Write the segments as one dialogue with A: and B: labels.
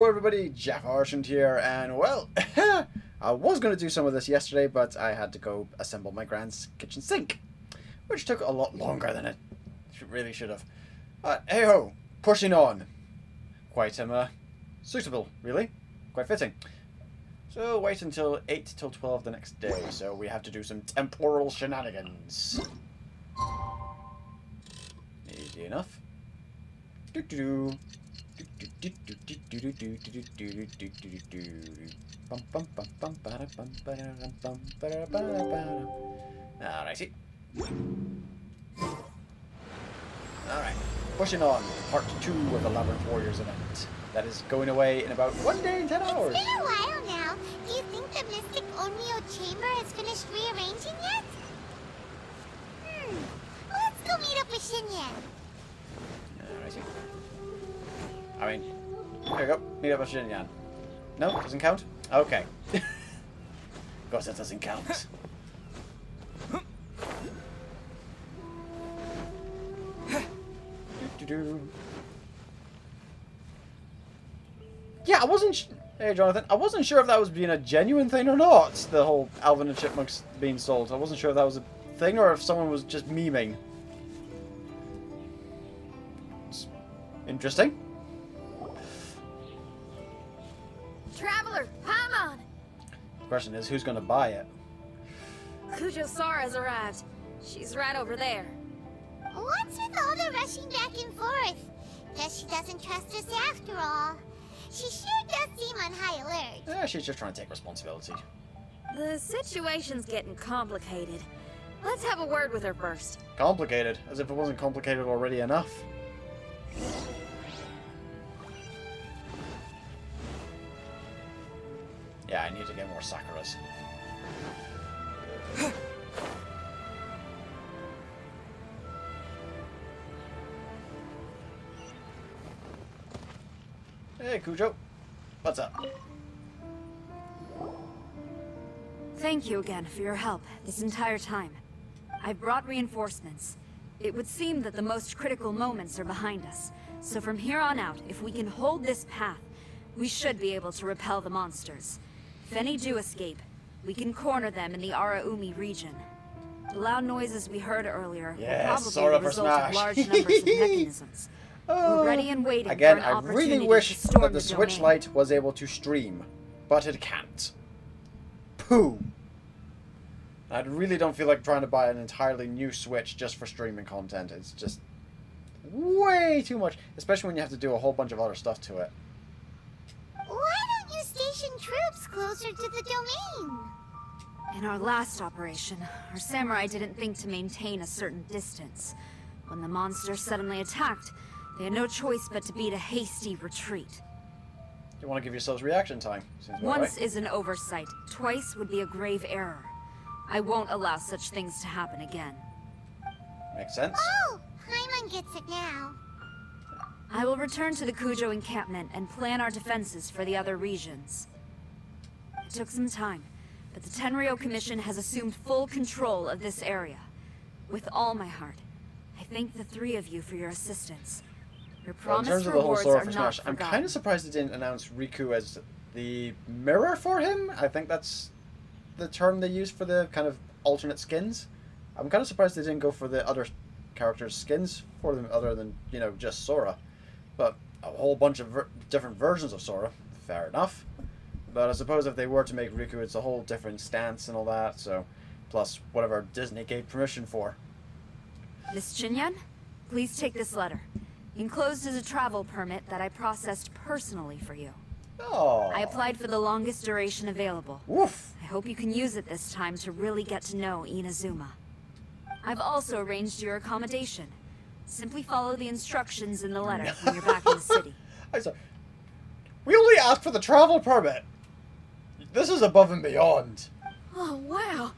A: Hello everybody, JaffaArchfiend here, and well, I was going to do some of this yesterday, but I had to go assemble my grand's kitchen sink, which took a lot longer than it really should have. Hey ho, pushing on. Quite suitable, really. Quite fitting. So wait until 8 till 12 the next day, so we have to do some temporal shenanigans. Easy enough. Doo-doo-doo. Alrighty. Alright. Pushing on. Part 2 of the Labyrinth Warriors event. That is going away in about 1 day and 10 hours.
B: It's been a while now. Do you think the Mystic Onryo Chamber has finished rearranging yet? Let's go meet up with Shinyan.
A: Alrighty. I mean, there you go. Meet up with Shinyan. No? Doesn't count? Okay. Of course that doesn't count. Yeah, I wasn't... Hey, Jonathan. I wasn't sure if that was being a genuine thing or not, the whole Alvin and Chipmunks being sold. I wasn't sure if that was a thing or if someone was just memeing. It's interesting.
C: Traveler, Paimon!
A: The question is, who's going to buy it?
C: Kujo Sara's arrived. She's right over there.
B: What's with all the rushing back and forth? Guess she doesn't trust us after all. She sure does seem on high alert.
A: Yeah, she's just trying to take responsibility.
C: The situation's getting complicated. Let's have a word with her first.
A: Complicated? As if it wasn't complicated already enough. Yeah, I need to get more Sakuras. Hey, Kujo. What's up?
D: Thank you again for your help this entire time. I've brought reinforcements. It would seem that the most critical moments are behind us. So from here on out, if we can hold this path, we should be able to repel the monsters. If any do escape, we can corner them in the Araumi region. The loud noises we heard earlier
A: Yes,
D: will
A: Sora
D: probably be
A: for
D: the result
A: Smash.
D: of large numbers of mechanisms. We're ready and waiting
A: Again,
D: for an
A: I
D: opportunity
A: really wish
D: to storm
A: that the Switch
D: domain.
A: Lite was able to stream, but it can't. Pooh. I really don't feel like trying to buy an entirely new Switch just for streaming content. It's just way too much, especially when you have to do a whole bunch of other stuff to it.
B: Why don't you station troops closer to the domain?
D: In our last operation, our samurai didn't think to maintain a certain distance. When the monsters suddenly attacked, they had no choice but to beat a hasty retreat.
A: You want to give yourselves reaction time? Seems about
D: Once
A: right.
D: is an oversight, twice would be a grave error. I won't allow such things to happen again.
A: Makes sense.
B: Oh, Paimon gets it now.
D: I will return to the Kujo encampment and plan our defenses for the other regions. It took some time, but the Tenryo Commission has assumed full control of this area. With all my heart, I thank the three of you for your assistance. Your
A: Well, in
D: promised
A: terms of the whole
D: rewards
A: Sora
D: are
A: for
D: not
A: Smash, I'm
D: forgotten.
A: kind of surprised they didn't announce Riku as the mirror for him. I think that's the term they use for the kind of alternate skins. I'm kind of surprised they didn't go for the other characters' skins for them other than, you know, just Sora. But a whole bunch of different versions of Sora, fair enough. But I suppose if they were to make Riku, it's a whole different stance and all that, so... Plus, whatever Disney gave permission for.
D: Miss Chinyan, please take this letter. Enclosed is a travel permit that I processed personally for you.
A: Oh.
D: I applied for the longest duration available.
A: Woof.
D: I hope you can use it this time to really get to know Inazuma. I've also arranged your accommodation. Simply follow the instructions in the letter when you're back in the city.
A: I'm sorry. We only asked for the travel permit. This is above and beyond.
C: Oh, wow.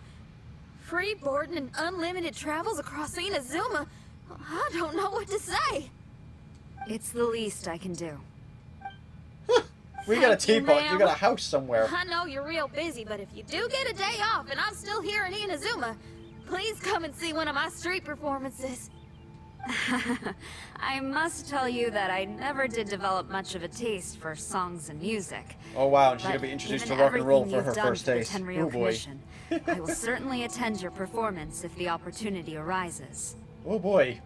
C: Free boarding and unlimited travels across Inazuma. I don't know what to say.
D: It's the least I can do.
A: We got a
C: Thank you,
A: teapot. You
C: ma'am.
A: got a house somewhere.
C: I know you're real busy, but if you do get a day off and I'm still here in Inazuma, please come and see one of my street performances.
D: I must tell you that I never did develop much of a taste for songs and music.
A: Oh wow, and she's
D: But
A: gonna be introduced to
D: given
A: rock and roll
D: everything
A: for her
D: you've done
A: first
D: for the
A: taste.
D: Tenryou
A: Oh boy.
D: Commission, I will certainly attend your performance if the opportunity arises.
A: Oh boy.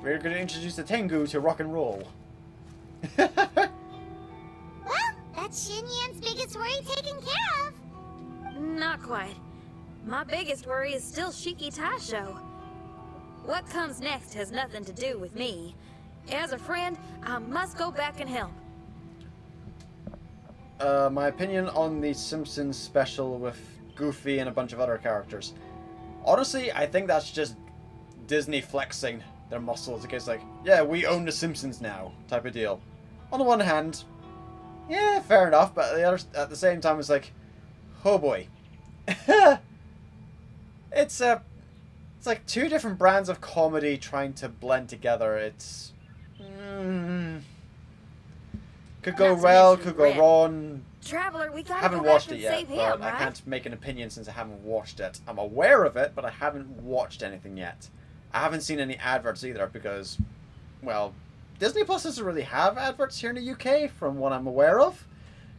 A: We're gonna introduce the Tengu to rock and roll.
B: Well, that's Xinyan's biggest worry taken care of.
C: Not quite. My biggest worry is still Shiki Taisho. What comes next has nothing to do with me. As a friend, I must go back and help.
A: My opinion on the Simpsons special with Goofy and a bunch of other characters. Honestly, I think that's just Disney flexing their muscles against, like, yeah, we own the Simpsons now, type of deal. On the one hand, yeah, fair enough, but at the same time, it's like, oh boy. It's like two different brands of comedy trying to blend together. It's could go
C: Not to
A: well,
C: mention
A: could go
C: Red.
A: wrong.
C: Traveler, we gotta
A: Haven't
C: go back
A: watched
C: and
A: it yet,
C: save
A: but
C: him,
A: I
C: right?
A: can't make an opinion since I haven't watched it. I'm aware of it, but I haven't watched anything yet. I haven't seen any adverts either because, well, Disney Plus doesn't really have adverts here in the UK from what I'm aware of,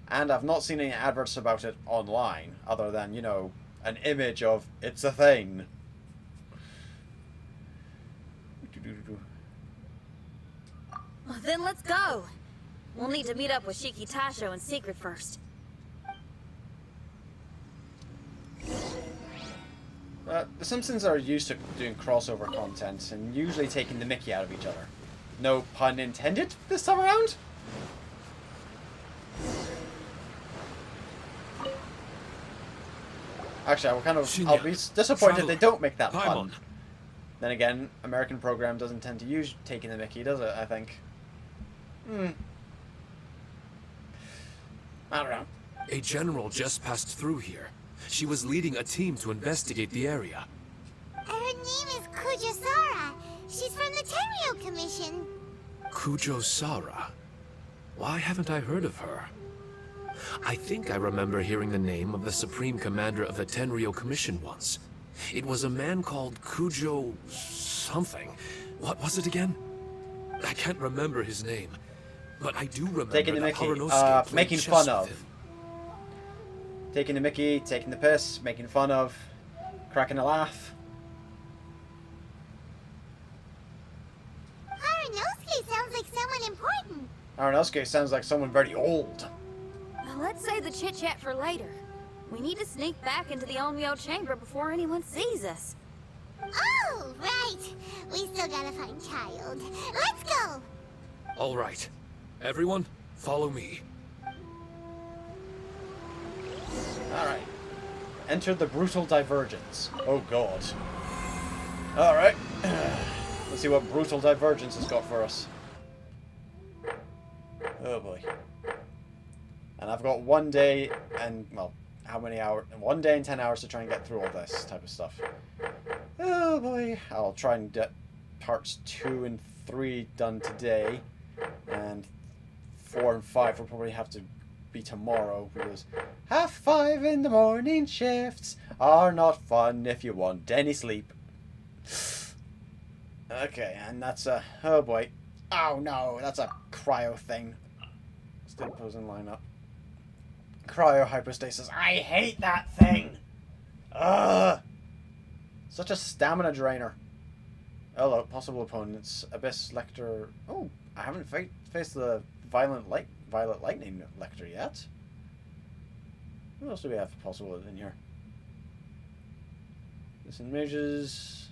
A: and I've not seen any adverts about it online other than, you know, an image of it's a thing.
C: Well, then let's go. We'll need to meet up with Shiki Taisho in secret first.
A: The Simpsons are used to doing crossover content and usually taking the mickey out of each other. No pun intended this time around? Actually, I'll be disappointed they don't make that pun. Then again, American program doesn't tend to use taking the mickey, does it, I think? I don't know.
E: A general just passed through here. She was leading a team to investigate the area.
B: Her name is Kujasara. She's from the Tenryou Commission.
E: Kujo Sara. Why haven't I heard of her? I think I remember hearing the name of the Supreme Commander of the Tenryou Commission once. It was a man called Kujo... something. What was it again? I can't remember his name. But I do remember
A: Taking the
E: that
A: mickey,
E: Horonosuke played
A: making
E: chess
A: fun
E: with
A: of.
E: him.
A: Taking the mickey, taking the piss, making fun of, cracking a laugh.
B: Horonosuke sounds like someone important.
A: Aronofsky sounds like someone very old.
C: Now, let's save the chit-chat for later. We need to sneak back into the Onmyo chamber before anyone sees us.
B: Oh, right. We still gotta find Child. Let's go.
E: All right. Everyone, follow me.
A: Alright. Enter the brutal divergence. Oh god. Alright. Let's see what brutal divergence has got for us. Oh boy. And I've got 1 day and, well, how many hours? 1 day and 10 hours to try and get through all this type of stuff. Oh boy. I'll try and get parts 2 and 3 done today. And 4 and 5 will probably have to be tomorrow because 5:30 in the morning shifts are not fun if you want any sleep. Okay, and that's a... oh boy. Oh no, that's a cryo thing. Still posing line up. Cryo hypostasis. I hate that thing! Ugh! Such a stamina drainer. Hello, possible opponents. Abyss Lecter. Oh, I haven't faced the Violet Lightning Lecter yet. What else do we have possible in here? Listen, mages.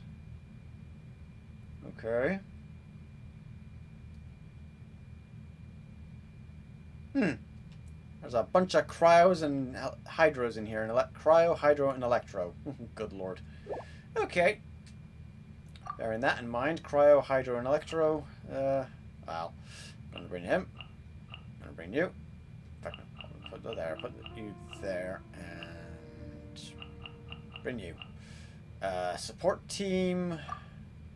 A: Okay. There's a bunch of cryos and hydros in here. Cryo, hydro, and electro. Good lord. Okay. Bearing that in mind, cryo, hydro, and electro. Well, I'm gonna bring him. I'm gonna bring you. Put it there. Put you there, and bring you. Support team.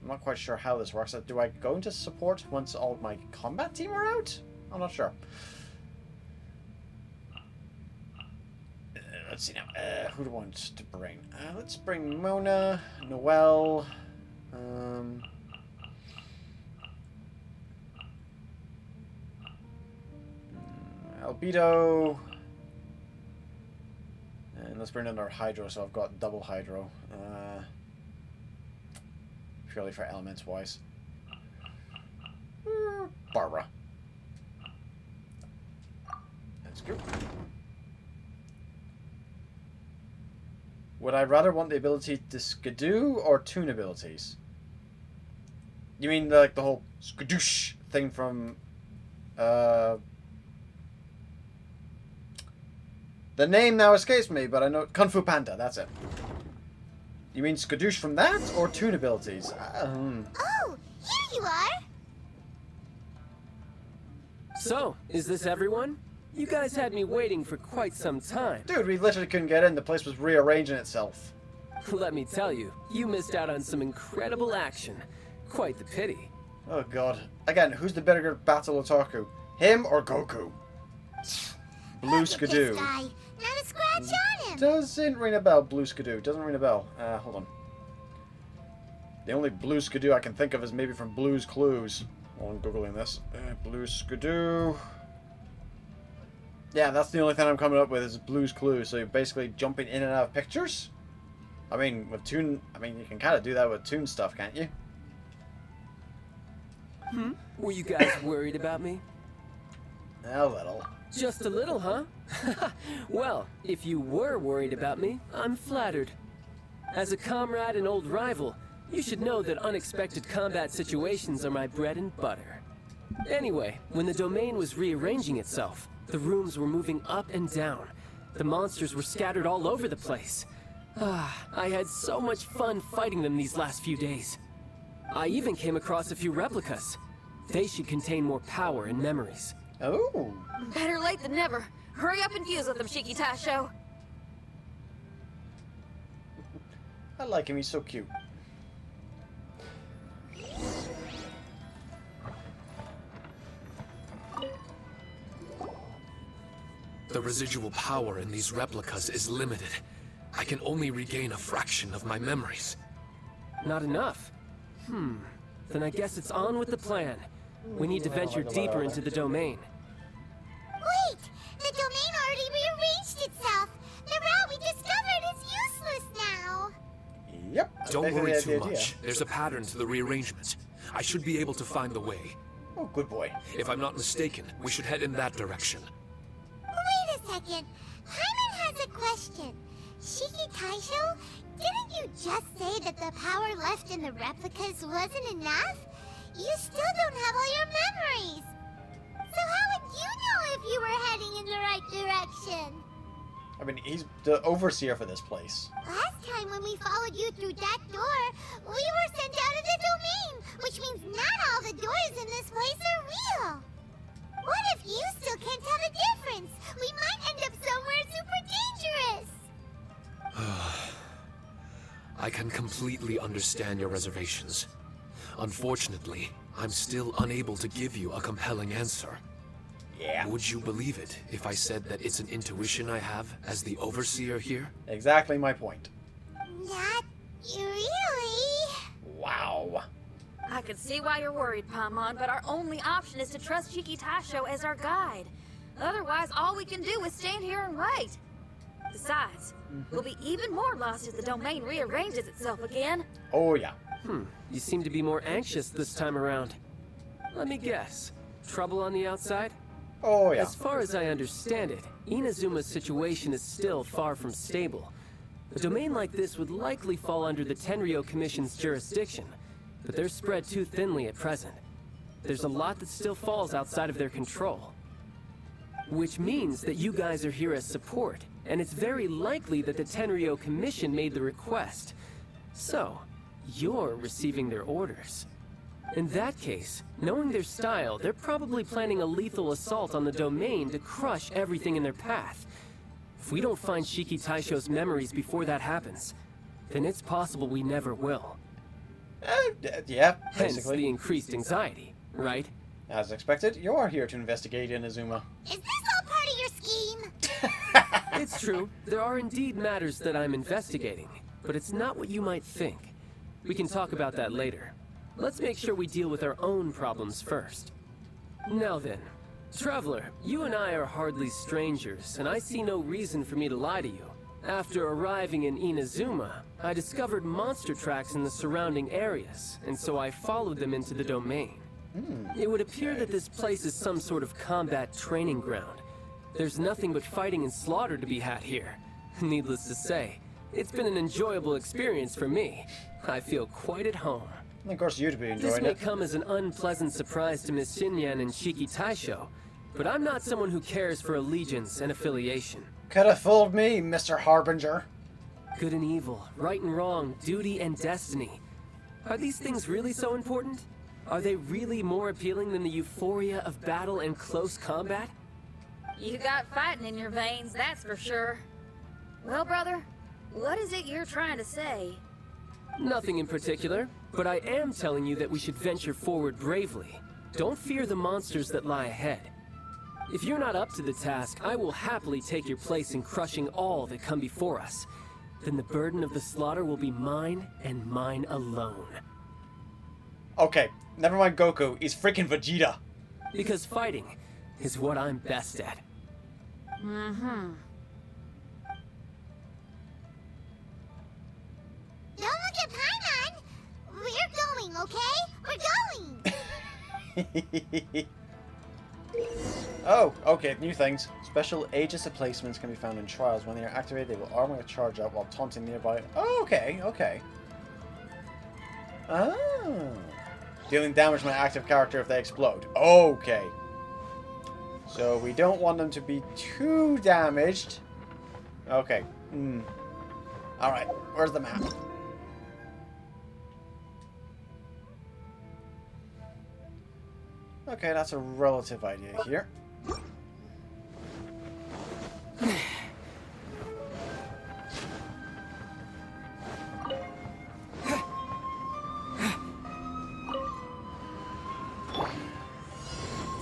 A: I'm not quite sure how this works. Do I go into support once all my combat team are out? I'm not sure. Let's see now. Who do I want to bring? Let's bring Mona, Noelle. Albedo. And let's bring in our Hydro, so I've got double Hydro. Purely for elements wise. Barbara. Let's go. Would I rather want the ability to skidoo or toon abilities? You mean like the whole skadoosh thing from the name now escapes me, but I know Kung Fu Panda, that's it. You mean skadoosh from that or toon abilities?
B: Oh, here you are!
F: So, is this everyone? You guys had me waiting for quite some time.
A: Dude, we literally couldn't get in. The place was rearranging itself.
F: Let me tell you, you missed out on some incredible action. Quite the pity.
A: Oh god. Again, who's the better battle otaku? Him or Goku? Blue
B: Look at this
A: Skidoo.
B: guy. Not a scratch on him.
A: Doesn't ring a bell, Blue Skidoo. Doesn't ring a bell. Hold on. The only Blue Skidoo I can think of is maybe from Blue's Clues. While I'm Googling this. Blue Skidoo. Yeah, that's the only thing I'm coming up with is Blue's Clues. So you're basically jumping in and out of pictures. I mean, with Toon, you can kind of do that with Toon stuff, can't you?
F: Were you guys worried about me?
A: A little.
F: Just a little, huh? Well, if you were worried about me, I'm flattered. As a comrade and old rival, you should know that unexpected combat situations are my bread and butter. Anyway, when the domain was rearranging itself, the rooms were moving up and down. The monsters were scattered all over the place. I had so much fun fighting them these last few days. I even came across a few replicas. They should contain more power and memories.
A: Oh.
C: Better late than never. Hurry up and fuse with them, Shiki Tasho.
A: I like him. He's so cute.
E: The residual power in these replicas is limited. I can only regain a fraction of my memories.
F: Not enough? Then I guess it's on with the plan. We need to venture deeper into the domain.
B: Wait! The domain already rearranged itself! The route we discovered is useless now!
A: Yep.
E: Don't
A: basically
E: worry
A: the
E: too
A: idea.
E: much. There's a pattern to the rearrangement. I should be able to find the way.
A: Oh, good boy.
E: If I'm not mistaken, we should head in that direction.
B: Wait a second. Hyman has a question. Shiki Taisho, didn't you just say that the power left in the replicas wasn't enough? You still don't have all your memories. So how would you know if you were heading in the right direction?
A: I mean, he's the overseer for this place.
B: Last time when we followed you through that door, we were sent out of the domain, which means not all the doors in this place are real. What if you still can't tell the difference? We might end up somewhere super dangerous.
E: I can completely understand your reservations. Unfortunately, I'm still unable to give you a compelling answer.
A: Yeah.
E: Would you believe it if I said that it's an intuition I have as the overseer here?
A: Exactly my point.
B: Not really.
A: Wow.
C: I can see why you're worried, Paimon, but our only option is to trust Shiki Tasho as our guide. Otherwise, all we can do is stand here and wait. Besides, we'll be even more lost if the domain rearranges itself again.
A: Oh, yeah.
F: You seem to be more anxious this time around. Let me guess. Trouble on the outside?
A: Oh, yeah.
F: As far as I understand it, Inazuma's situation is still far from stable. A domain like this would likely fall under the Tenryo Commission's jurisdiction, but they're spread too thinly at present. There's a lot that still falls outside of their control. Which means that you guys are here as support, and it's very likely that the Tenryo Commission made the request. So, you're receiving their orders. In that case, knowing their style, they're probably planning a lethal assault on the domain to crush everything in their path. If we don't find Shiki Taisho's memories before that happens, then it's possible we never will.
A: Yeah,
F: Hence
A: basically.
F: the increased anxiety, right?
A: As expected, you are here to investigate Inazuma.
B: Is this all part of your scheme?
F: It's true, there are indeed matters that I'm investigating, but it's not what you might think. We can talk about that later. Let's make sure we deal with our own problems first. Now then, Traveler, you and I are hardly strangers, and I see no reason for me to lie to you. After arriving in Inazuma, I discovered monster tracks in the surrounding areas, and so I followed them into the domain. It would appear that this place is some sort of combat training ground. There's nothing but fighting and slaughter to be had here. Needless to say, it's been an enjoyable experience for me. I feel quite at home.
A: And of course, you'd be
F: This
A: enjoying
F: may
A: it.
F: come as an unpleasant surprise to Miss Xinyan and Shiki Taisho, but I'm not someone who cares for allegiance and affiliation.
A: Could have fooled me, Mr. Harbinger.
F: Good and evil, right and wrong, duty and destiny. Are these things really so important? Are they really more appealing than the euphoria of battle and close combat?
C: You got fighting in your veins, that's for sure. Well, brother, what is it you're trying to say?
F: Nothing in particular, but I am telling you that we should venture forward bravely. Don't fear the monsters that lie ahead. If you're not up to the task, I will happily take your place in crushing all that come before us. Then the burden of the slaughter will be mine and mine alone.
A: Okay, never mind Goku. He's freaking Vegeta.
F: Because fighting is what I'm best at.
B: Don't look at Paimon! We're going, okay? We're going!
A: Oh, okay, new things. Special Aegis replacements can be found in trials. When they are activated, they will armor a charge up while taunting nearby. Oh, okay, okay. Oh. Dealing damage to my active character if they explode. Okay. So we don't want them to be too damaged. Okay. Alright, where's the map? Okay, that's a relative idea here.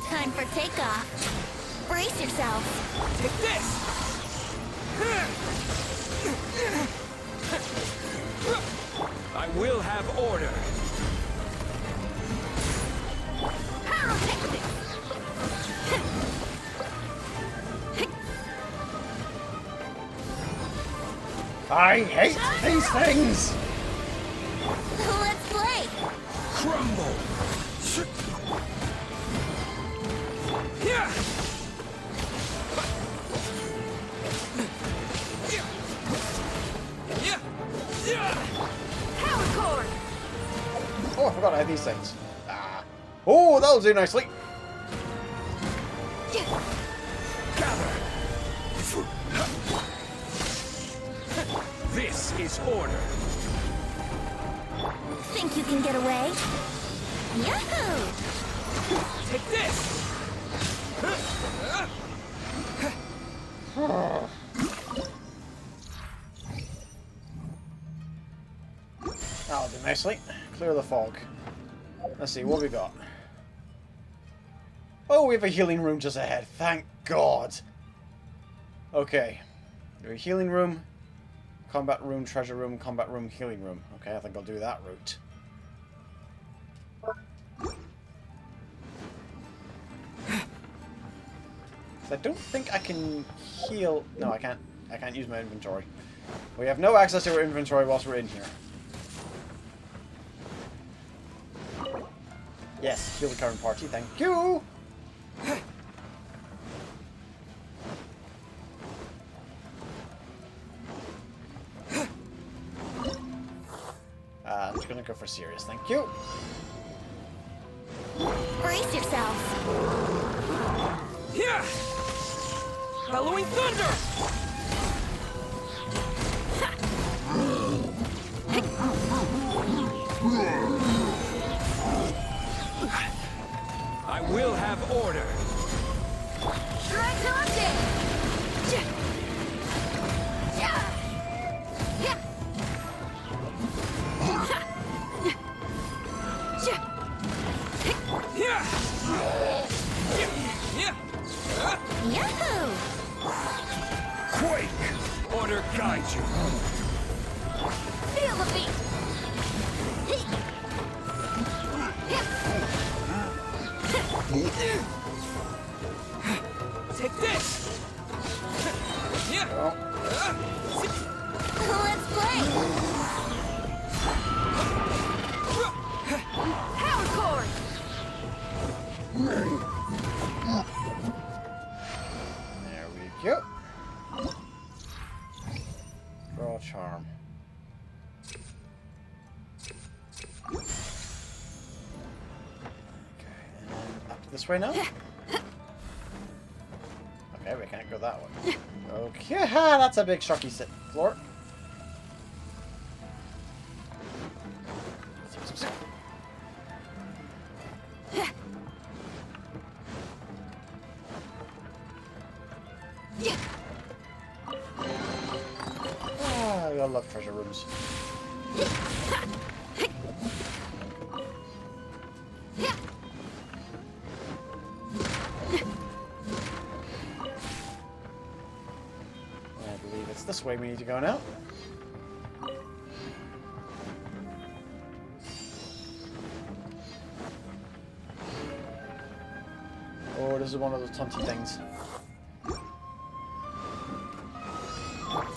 B: Time for takeoff. Brace yourself.
F: Take this! I will have order.
A: I hate these things!
B: Let's play.
F: Crumble!
C: Power cord!
A: Oh, I forgot I had these things. Ah. Oh, that'll do nicely.
F: Gather! This is order.
B: Think you can get away? Yahoo!
F: Take this!
A: That'll do nicely. Clear the fog. Let's see, what we got? Oh, we have a healing room just ahead. Thank God. Okay. We have a healing room, combat room, treasure room, combat room, healing room. Okay, I think I'll do that route. I don't think I can heal. No, I can't. I can't use my inventory. We have no access to our inventory whilst we're in here. Yes, heal the current party. Thank you. I'm just gonna go for serious. Thank you.
B: Brace yourself.
F: Here! Halloween thunder! I will have order.
C: Direct object!
B: Yahoo!
F: Quake! Order guide you.
C: Feel the beat!
F: Take this!
A: Oh.
B: Let's play!
C: Power cord!
A: There we go. Draw charm. Okay, and then up this way now? Okay, we can't go that way. Okay, ha, that's a big shocky sit floor. Ah, I love treasure rooms. I believe it's this way we need to go now. Oh, this is one of those tunty things.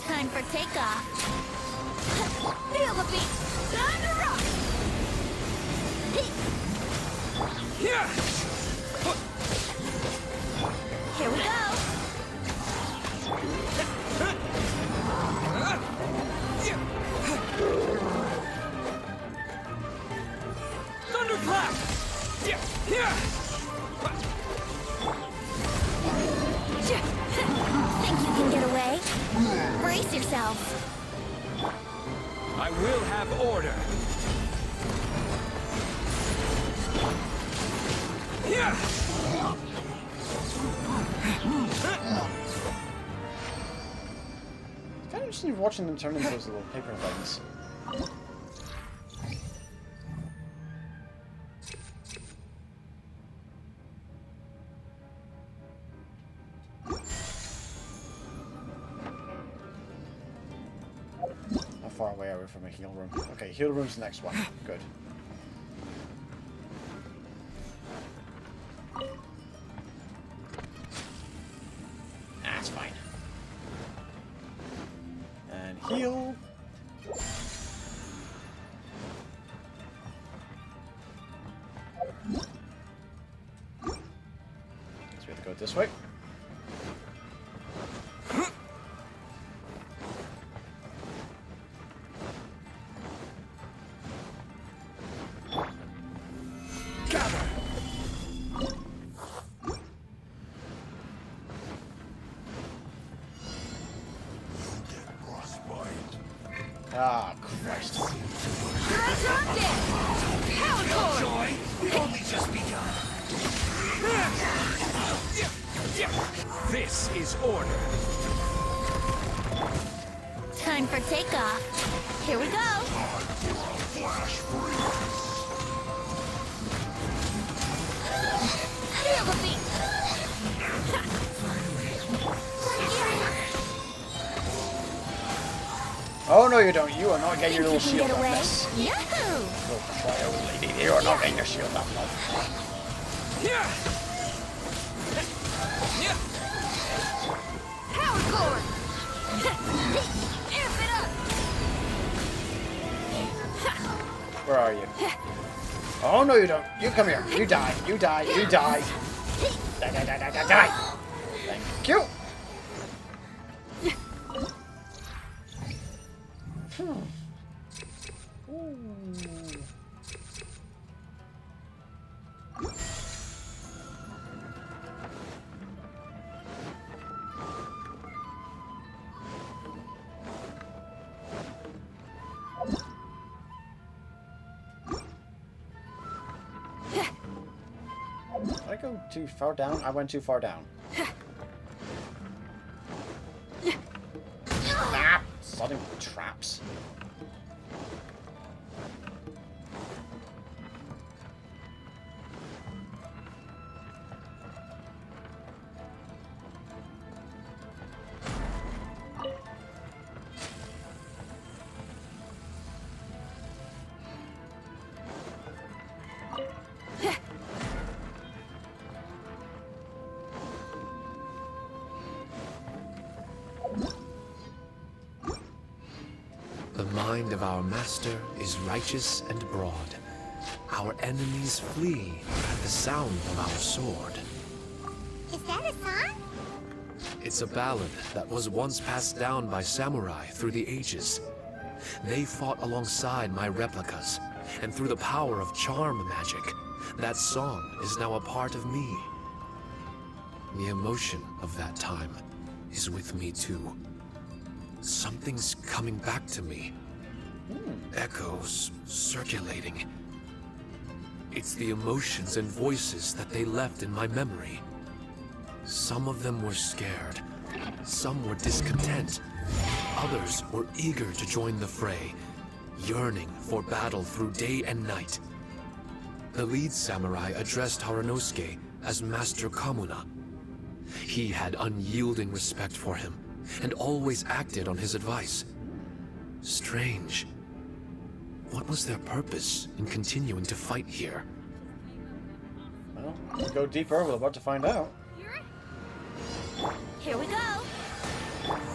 B: Time for takeoff.
C: Feel the beat! Time to rock!
B: Here we go.
F: Thunderclap!
B: Think you can get away? Brace yourself.
F: I will have order.
A: It's kind of interesting watching them turn into those little paper things. How far away are we from a heal room? Okay, heal room's the next one. Good. That's fine. And heal. So we have to go this way. Ah, Christ.
C: Right on deck! Power cord!
F: This is order.
B: Time for takeoff. Here we go. Feel the beat.
A: Oh no, you don't. You are not getting your little
B: Think you
A: shield
B: can
A: on
B: get away?
A: this.
B: Yahoo!
A: Little trial lady. You are not getting your shield up, love.
C: Power cord! Amp it up!
A: Where are you? Oh no, you don't. You come here. You die. You die. You die. Die, die, die, die, die, die. Thank you. Did I go too far down? I went too far down. Ah! Sodding traps.
E: The mind of our master is righteous and broad. Our enemies flee at the sound of our sword.
B: Is that a song?
E: It's a ballad that was once passed down by samurai through the ages. They fought alongside my replicas, and through the power of charm magic, that song is now a part of me. The emotion of that time is with me too. Something's coming back to me. Echoes circulating. It's the emotions and voices that they left in my memory. Some of them were scared. Some were discontent. Others were eager to join the fray, yearning for battle through day and night. The lead samurai addressed Haranosuke as Master Kamuna. He had unyielding respect for him, and always acted on his advice. Strange. What was their purpose in continuing to fight here?
A: Well, let's go deeper. We're about to find out.
C: Here we go.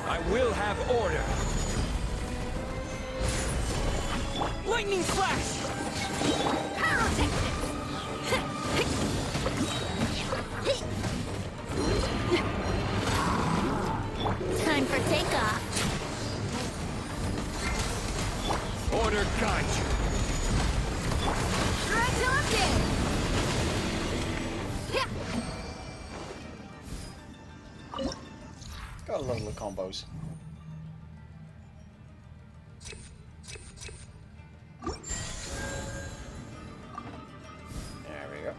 F: I will have order. Lightning flash!
B: Time for takeoff.
F: Order guide you.
C: Right till I'm dead.
A: Got a lot of combos. There we go.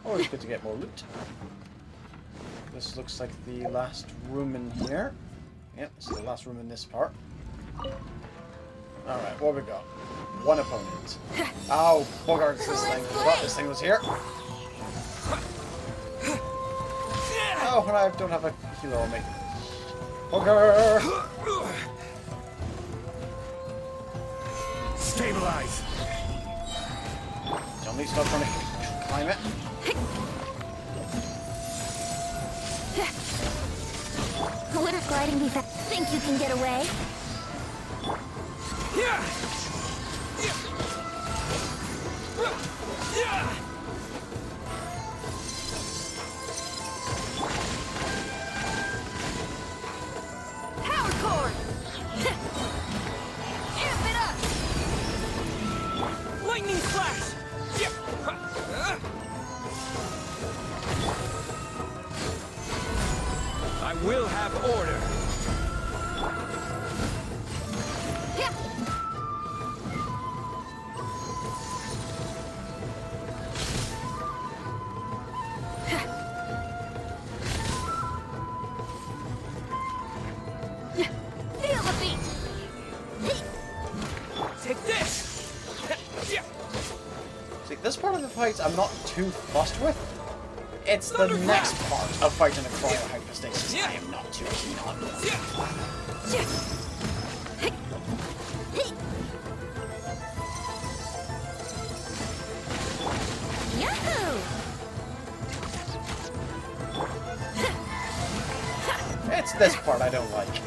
A: Always good to get more loot. This looks like the last room in here. Yep, this is the last room in this part. Alright, what have we got? One opponent. Oh, bugger, this thing. Forgot this thing was here. Oh, and I don't have a healer on me. Bugger!
F: Stabilize.
A: Don't need to stop trying to climb it.
B: Wouldn't gliding be fast? Think you can get away?
C: Power cord. Amp it up.
F: Lightning flash! I will have order.
C: Feel the beat.
F: Take this!
A: See, this part of the fight I'm not too fussed with. It's the next part of fighting a cryo hypostasis I am not too keen on.
B: Yahoo!
A: It's this part I don't like.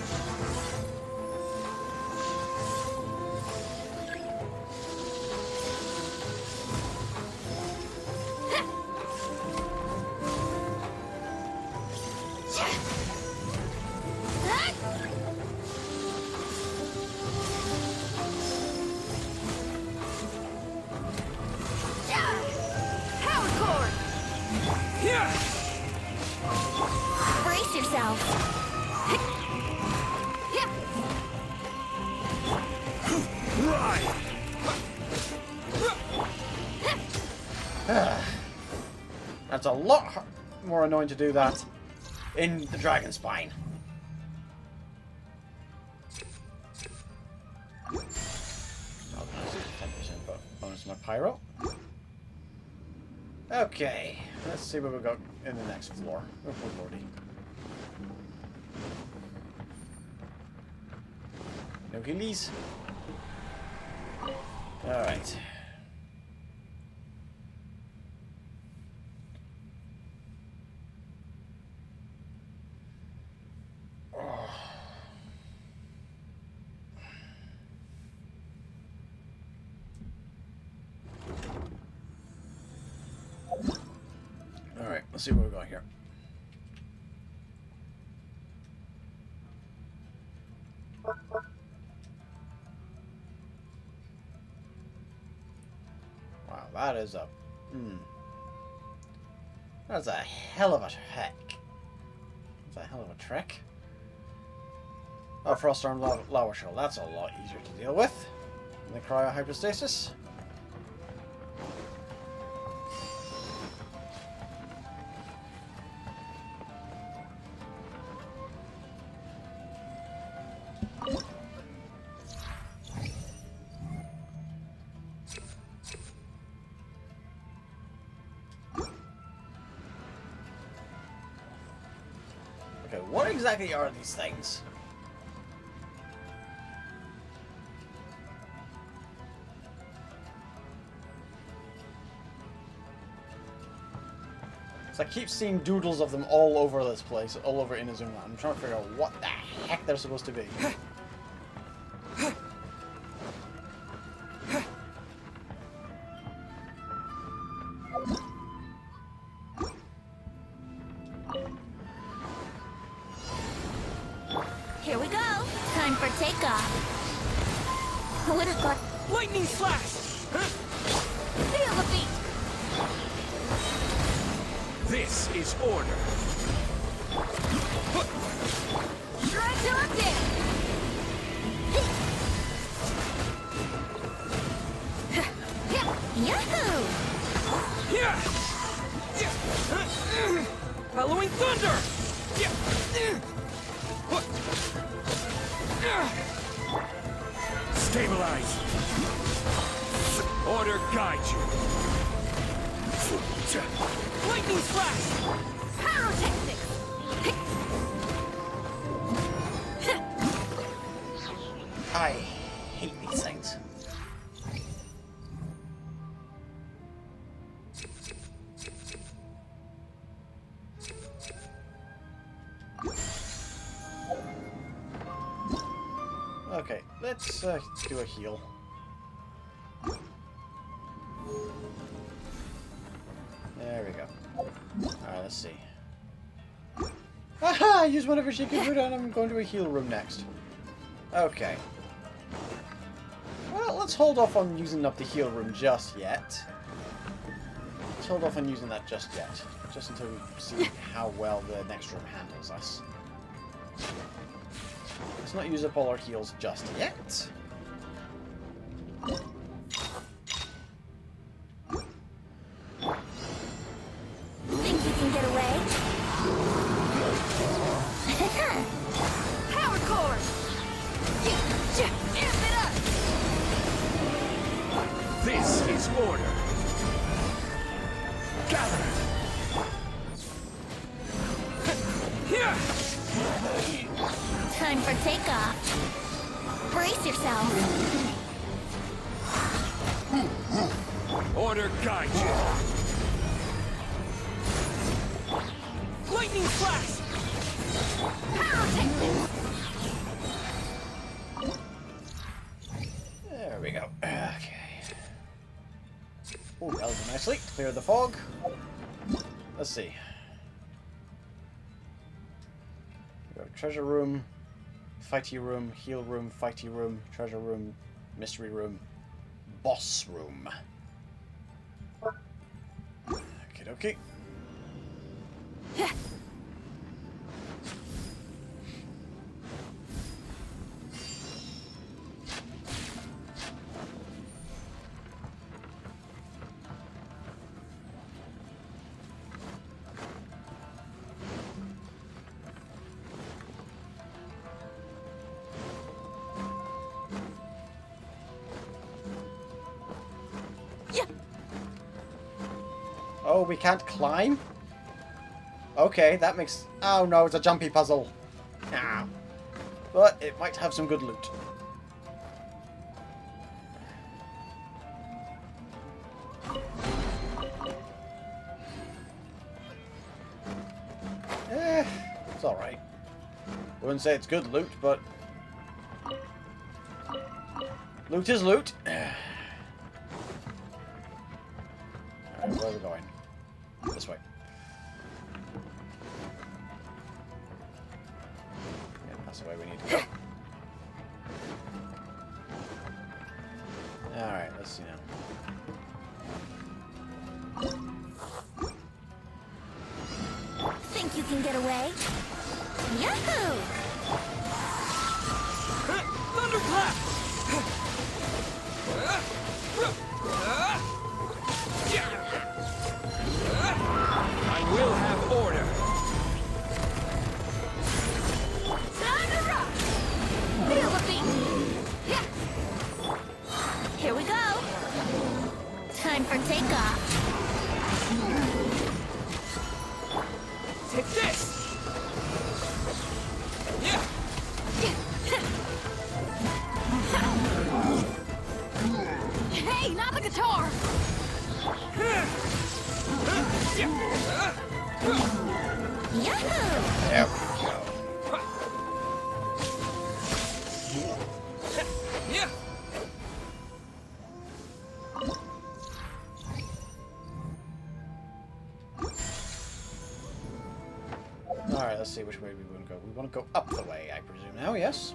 C: Power cord.
B: Brace yourself.
A: That's a lot more annoying to do that in the Dragon Spine. Oh, 10% bonus to my pyro. Okay, let's see what we've got in the next floor. Oh, poor lordy. No healies. Alright. Alright, let's see what we got here. Wow, that is a... That's a hell of a trek. That's a hell of a trek. Oh, Froststorm Lava Shell. That's a lot easier to deal with than the cryohypostasis. Okay, what exactly are these things? So I keep seeing doodles of them all over this place, all over Inazuma. I'm trying to figure out what the heck they're supposed to be.
B: Here we go. Time for takeoff. Who would have thought?
F: Lightning slash!
C: Feel the beat!
F: This is order.
C: Try to update!
B: Yahoo!
F: Yeah! Halloween thunder! Stabilize. Order guide you. Lightning flash!
C: Pyrotechnics!
A: I hate these things. Okay, let's do a heal. There we go. Alright, let's see. Aha! Use whatever she can put on. I'm going to a heal room next. Okay. Well, let's hold off on using up the heal room just yet. Let's hold off on using that just yet. Just until we see how well the next room handles us. Let's not use up all our heals just yet.
B: Think you can get away?
C: Power core! Amp it up!
F: This is order. Gather.
B: Time for takeoff. Brace yourself.
F: Order guide you. Lightning flash!
C: Pyrotechnics!
A: There we go. Okay. Oh, that was nicely. Clear the fog. Let's see. We go treasure room, fighty room, heal room, fighty room, treasure room, mystery room, boss room. Okie dokie. Oh, we can't climb? Okay, that makes... Oh no, it's a jumpy puzzle. Ah. But it might have some good loot. It's alright. I wouldn't say it's good loot, but... loot is loot. Alright, where are we going? This way. Yeah, that's the way we need to go. Alright, let's see now.
B: Think you can get away? Yahoo!
F: Thunderclap! I will have order.
B: Time to rock! Feel the beat! Here we go! Time for takeoff!
F: Take this! Yeah!
C: Hey, not the guitar!
B: Yahoo!
A: There we go.
F: Yeah!
A: Alright, let's see which way we want to go. We want to go up the way, I presume now, yes?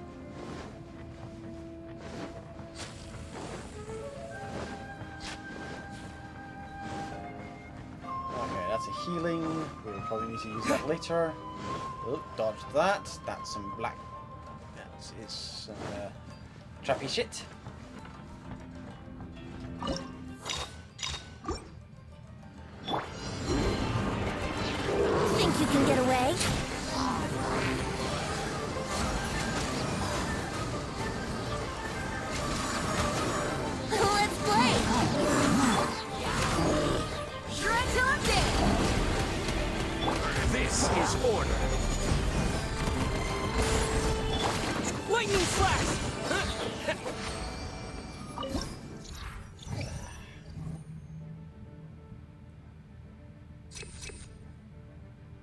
A: Okay, that's a healing. We'll probably need to use that later. Oh, dodge that. That's some black... that is some trappy shit.
B: Think you can get away? Let's play!
C: Shred till I'm dead!
F: This is order. Lightning slash!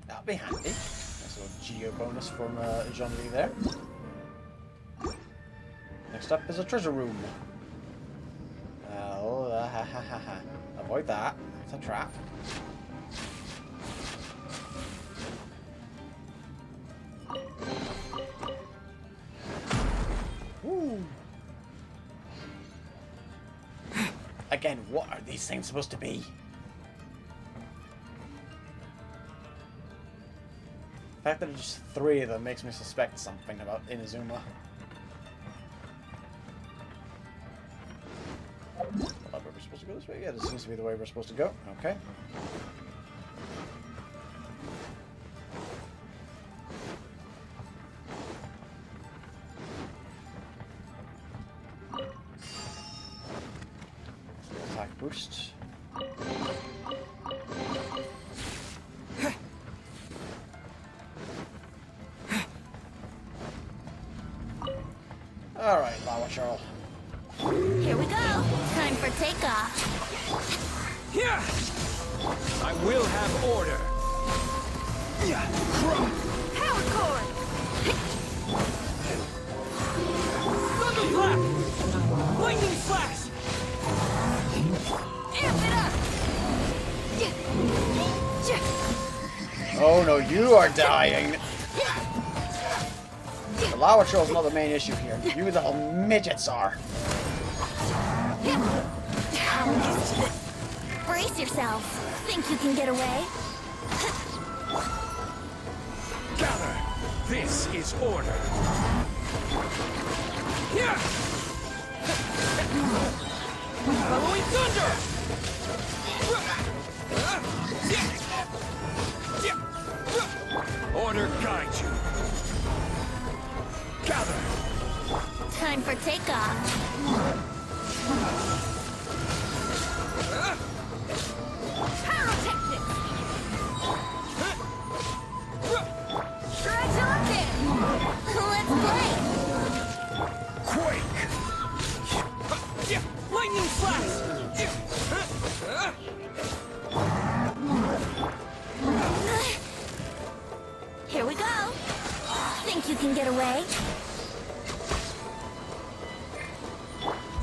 A: That'll be handy. Nice little geo bonus from Jean-Louis there. Next up is a treasure room. Avoid that. It's a trap. Woo. Again, what are these things supposed to be? The fact that there's just 3 of them makes me suspect something about Inazuma. Well, are we supposed to go this way? Yeah, this seems to be the way we're supposed to go. Okay. Attack boost. Alright, Lava Charl.
B: Here we go! Time for takeoff!
F: Yeah! I will have order. Yeah!
C: Power cord!
F: Thunderclap! Lightning slash!
C: Amp it up!
A: Oh no, you are dying! The Lava Charl's not the main issue here. You little midgets are.
B: Brace yourself! Think you can get away?
F: Gather! This is order. Yeah! Following thunder! Order guide you. Gather!
B: Time for takeoff!
C: Pyrotechnics! Shred till I'm dead!
B: Let's play!
F: Quake! Lightning flash!
B: Here we go! you can get away?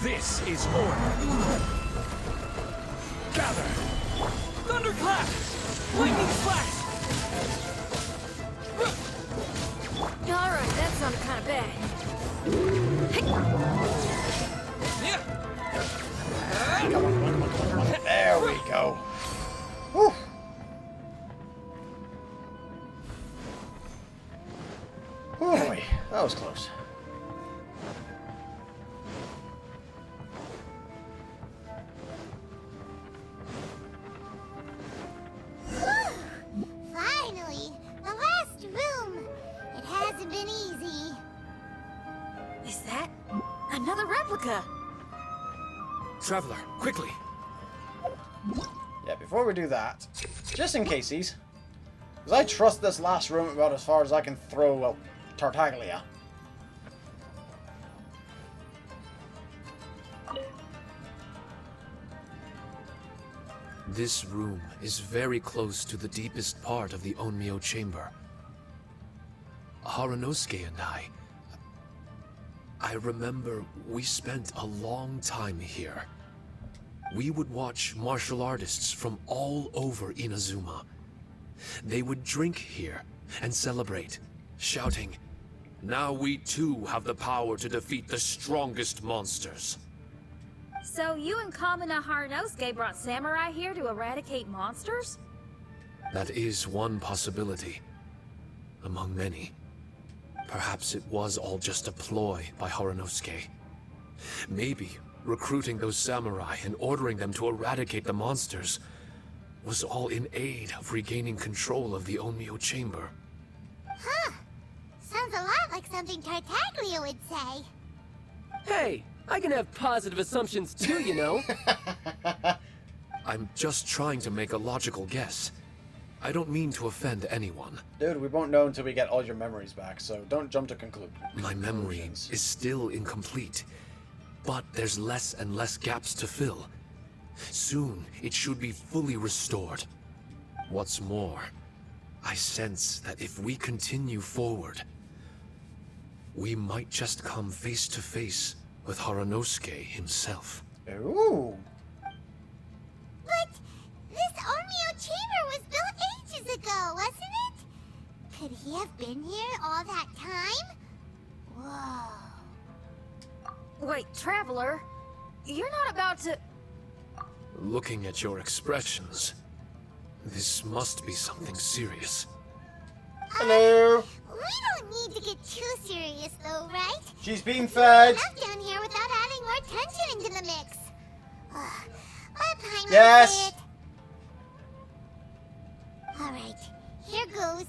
G: This is order. Gather. Thunderclap! Lightning flash!
C: Alright, that sounded kind of bad.
A: There we go. Whew. Boy, that was close.
B: Finally, the last room. It hasn't been easy.
C: Is that another replica?
E: Traveler, quickly!
A: Yeah, before we do that, just in caseies, because I trust this last room about as far as I can throw, well, Tartaglia.
E: This room is very close to the deepest part of the Onmyo chamber. Haranosuke and I remember we spent a long time here. We would watch martial artists from all over Inazuma. They would drink here and celebrate, shouting, "Now we too have the power to defeat the strongest monsters."
C: So you and Kamina Haranosuke brought samurai here to eradicate monsters?
E: That is one possibility, among many. Perhaps it was all just a ploy by Haranosuke. Maybe recruiting those samurai and ordering them to eradicate the monsters was all in aid of regaining control of the Onmyo chamber.
B: Huh. Sounds a lot like something Tartaglia would say.
F: Hey, I can have positive assumptions too, you know.
E: I'm just trying to make a logical guess. I don't mean to offend anyone.
A: Dude, we won't know until we get all your memories back, so don't jump to conclusions.
E: My memory is still incomplete, but there's less and less gaps to fill. Soon, it should be fully restored. What's more, I sense that if we continue forward, we might just come face to face with Haranosuke himself.
A: Ooh.
B: But this Onmyo chamber was built ages ago, wasn't it? Could he have been here all that time? Whoa.
C: Wait, Traveler, you're not about to...
E: Looking at your expressions, this must be something serious.
A: Hello.
B: We don't need to get too serious though, right?
A: She's being fed.
B: Enough down here without adding more tension into the mix. Let Paimon
A: Yes.
B: say it. Alright, here goes.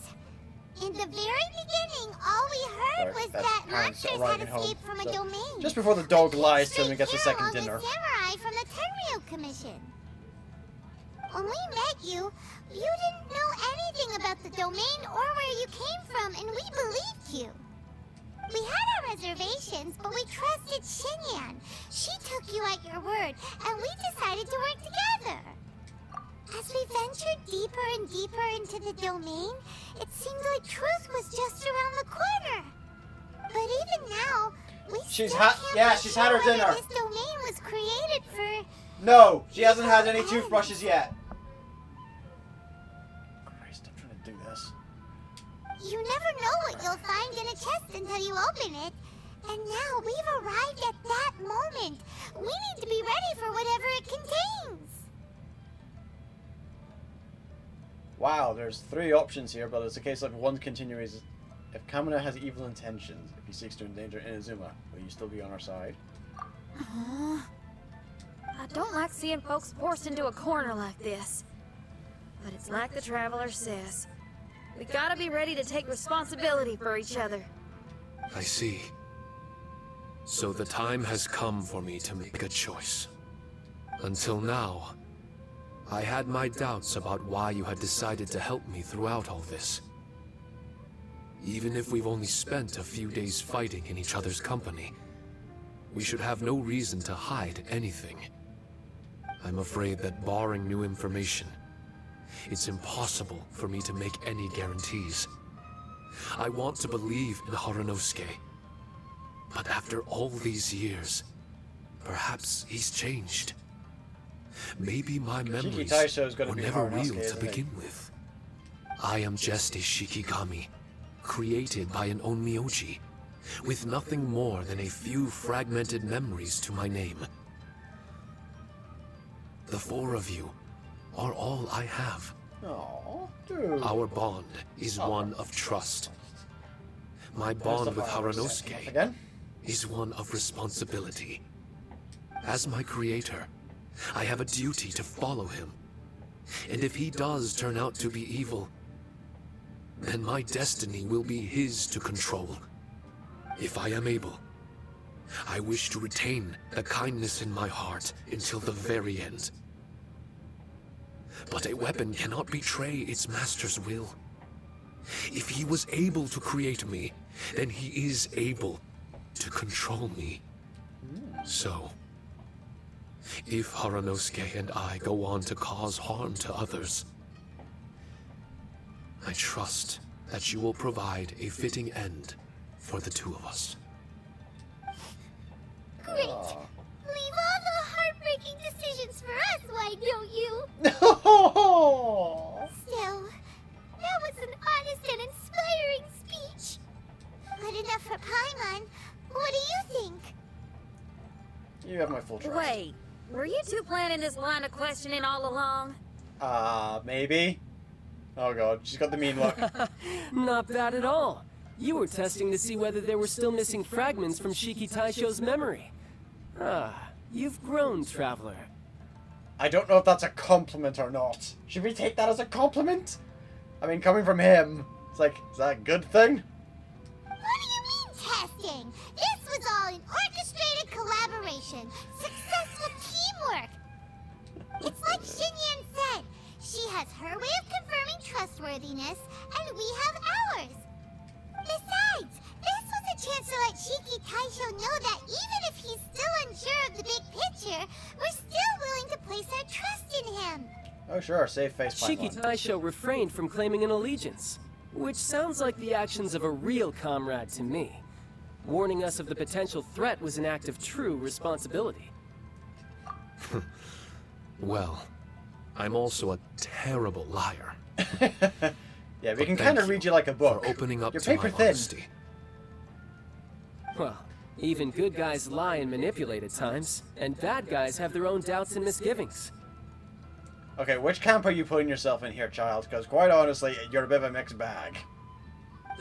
B: In the very beginning, all we heard
A: Right,
B: was
A: that's
B: that
A: Paimon
B: monsters had
A: arriving home.
B: escaped from a
A: So,
B: domain.
A: just before the dog
B: Came
A: lies to him
B: straight
A: and gets a
B: here
A: second
B: along
A: dinner.
B: with samurai from the Tenryo Commission. When we met you, you didn't know anything about the domain or where you came from, and we believed you. We had our reservations, but we trusted Xinyan. She took you at your word, and we decided to work together. As we ventured deeper and deeper into the domain, it seemed like truth was just around the corner. But even now, we
A: She's
B: still
A: had-
B: can't
A: yeah,
B: be
A: she's
B: sure
A: had her
B: whether
A: dinner.
B: This domain was created for...
A: No, she hasn't had any toothbrushes yet. Christ, I'm trying to do this.
B: You never know what you'll find in a chest until you open it. And now we've arrived at that moment. We need to be ready for whatever it contains.
A: Wow, there's 3 options here, but it's a case of one continues. If Kamina has evil intentions, if he seeks to endanger Inazuma, will you still be on our side?
C: I don't like seeing folks forced into a corner like this. But it's like the Traveler says. We gotta be ready to take responsibility for each other.
E: I see. So the time has come for me to make a choice. Until now, I had my doubts about why you had decided to help me throughout all this. Even if we've only spent a few days fighting in each other's company, we should have no reason to hide anything. I'm afraid that barring new information, it's impossible for me to make any guarantees. I want to believe in Haranosuke. But after all these years, perhaps he's changed. Maybe my memories
A: Taisho's gonna
E: were
A: be
E: never
A: Haranosuke,
E: real to
A: isn't he?
E: begin with. I am just a Shikigami, created by an Onmyoji, with nothing more than a few fragmented memories to my name. The four of you are all I have.
A: Oh, dude.
E: Our bond is one of trust. My bond with Haranosuke
A: Again?
E: is one of responsibility. As my creator, I have a duty to follow him. And if he does turn out to be evil, then my destiny will be his to control. If I am able, I wish to retain the kindness in my heart until the very end. But a weapon cannot betray its master's will. If he was able to create me, then he is able to control me. So, if Haranosuke and I go on to cause harm to others, I trust that you will provide a fitting end for the two of us.
B: Great. Leave all the heartbreaking decisions for us, why don't you?
A: No.
B: Still, that was an honest and inspiring speech. Good enough for Paimon. What do you think?
A: You have my full trust.
C: Wait, were you two planning this line of questioning all along?
A: Maybe. Oh god, she's got the mean look.
F: Not bad at all. You were testing to see whether there were still missing fragments from Shiki Taisho's memory. Ah, you've grown, Traveler.
A: I don't know if that's a compliment or not. Should we take that as a compliment? I mean, coming from him, it's like, is that a good thing?
B: What do you mean testing? This was all an orchestrated collaboration. Successful teamwork. It's like Xinyan said. She has her way of confirming trustworthiness, and we have ours. Besides, this was a chance to let Shiki Taisho know that even if he's still unsure of the big picture, we're still willing to place our trust in him.
A: Oh sure, save face
F: Shiki
A: Paimon.
F: Taisho refrained from claiming an allegiance, which sounds like the actions of a real comrade to me. Warning us of the potential threat was an act of true responsibility.
E: Well, I'm also a terrible liar.
A: Yeah, we
E: But
A: can
E: thank
A: kind of read you like a book.
E: For opening up
A: You're
E: to my
A: paper thin.
E: honesty.
F: Well, even good guys lie and manipulate at times, and bad guys have their own doubts and misgivings.
A: Okay, which camp are you putting yourself in here, child? Because quite honestly, you're a bit of a mixed bag.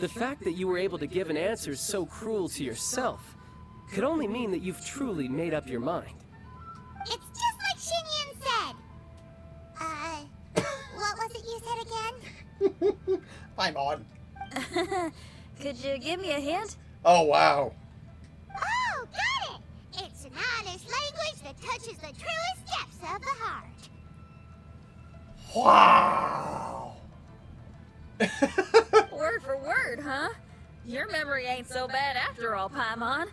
F: The fact that you were able to give an answer so cruel to yourself could only mean that you've truly made up your mind.
B: It's just like Xinyan said. What was it you said again?
A: Paimon.
C: Could you give me a hint?
A: Oh wow.
B: Oh, got it! It's an honest language that touches the truest depths of the heart.
A: Wow.
C: Word for word, huh? Your memory ain't so bad after all, Paimon.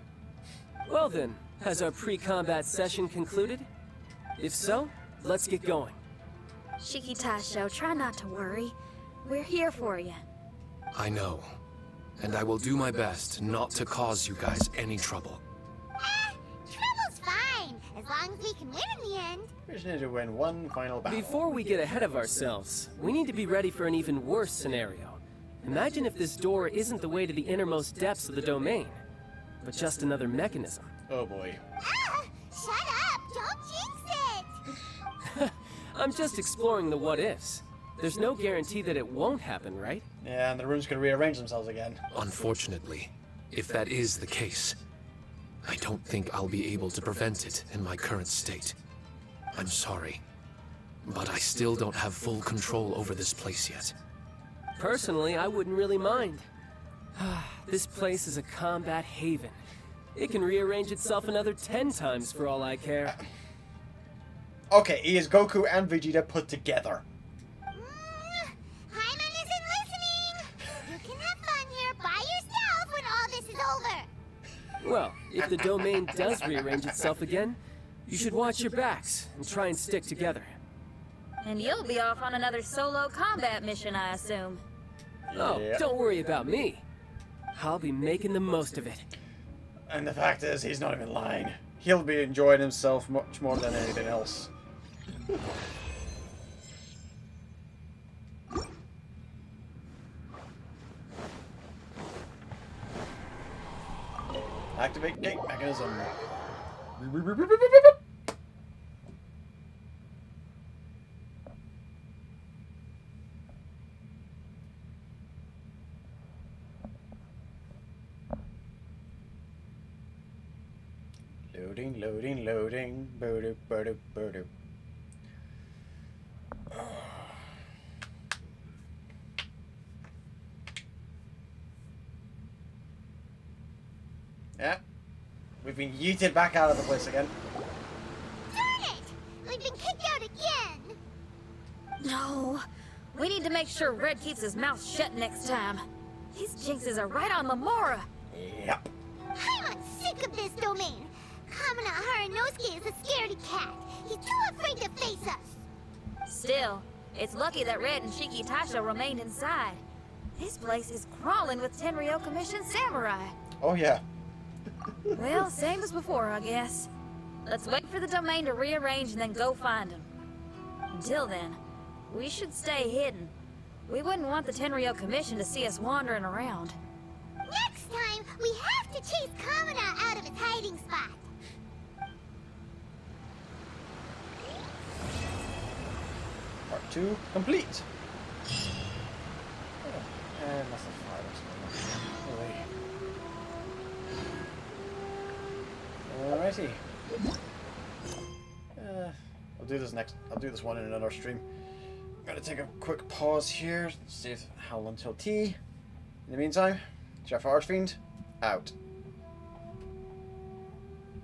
F: Well then, has our pre-combat session concluded? If so, let's get going.
C: Shiki Taisho, try not to worry. We're here for you.
E: I know. And I will do my best not to cause you guys any trouble.
B: Trouble's fine, as long as we can win in the end.
A: We just need to win one final battle.
F: Before we get ahead of ourselves, we need to be ready for an even worse scenario. Imagine if this door isn't the way to the innermost depths of the domain, but just another mechanism.
A: Oh boy.
B: Shut up! Don't jinx it!
F: I'm just exploring the what-ifs. There's no guarantee that it won't happen, right?
A: Yeah, and the rooms could rearrange themselves again.
E: Unfortunately, if that is the case, I don't think I'll be able to prevent it in my current state. I'm sorry, but I still don't have full control over this place yet.
F: Personally, I wouldn't really mind. This place is a combat haven. It can rearrange itself another 10 times for all I care.
A: Okay, he is Goku and Vegeta put together.
B: Hyman isn't listening! You can have fun here by yourself when all this is over.
F: Well, if the domain does rearrange itself again, you should watch your backs and try and stick together.
C: And you'll be off on another solo combat mission, I assume.
F: Oh,
A: Yeah.
F: don't worry about me. I'll be making the most of it.
A: And the fact is, he's not even lying. He'll be enjoying himself much more than anything else. Activate gate mechanism. Loading, loading, loading. Boop, boop, boop. Yeah. We've been yeeted back out of the place again.
B: Darn it! We've been kicked out again!
C: No. We need to make sure Red keeps his mouth shut next time. His jinxes are right on Lamora.
A: Yep.
B: I'm sick of this domain. Kamina Haranosuke is a scaredy cat. He's too afraid to face us.
C: Still, it's lucky that Red and Shiki Tasha remained inside. This place is crawling with Tenryo Commission samurai.
A: Oh yeah.
C: Well, same as before, I guess. Let's wait for the domain to rearrange and then go find him. Until then, we should stay hidden. We wouldn't want the Tenryo Commission to see us wandering around.
B: Next time, we have to chase Kamina out of his hiding spot.
A: Part 2 complete. Oh, and that's the fire. Alrighty. I'll do this next. I'll do this one in another stream. I'm gonna take a quick pause here. See how until tea. In the meantime, JaffaArchfiend out.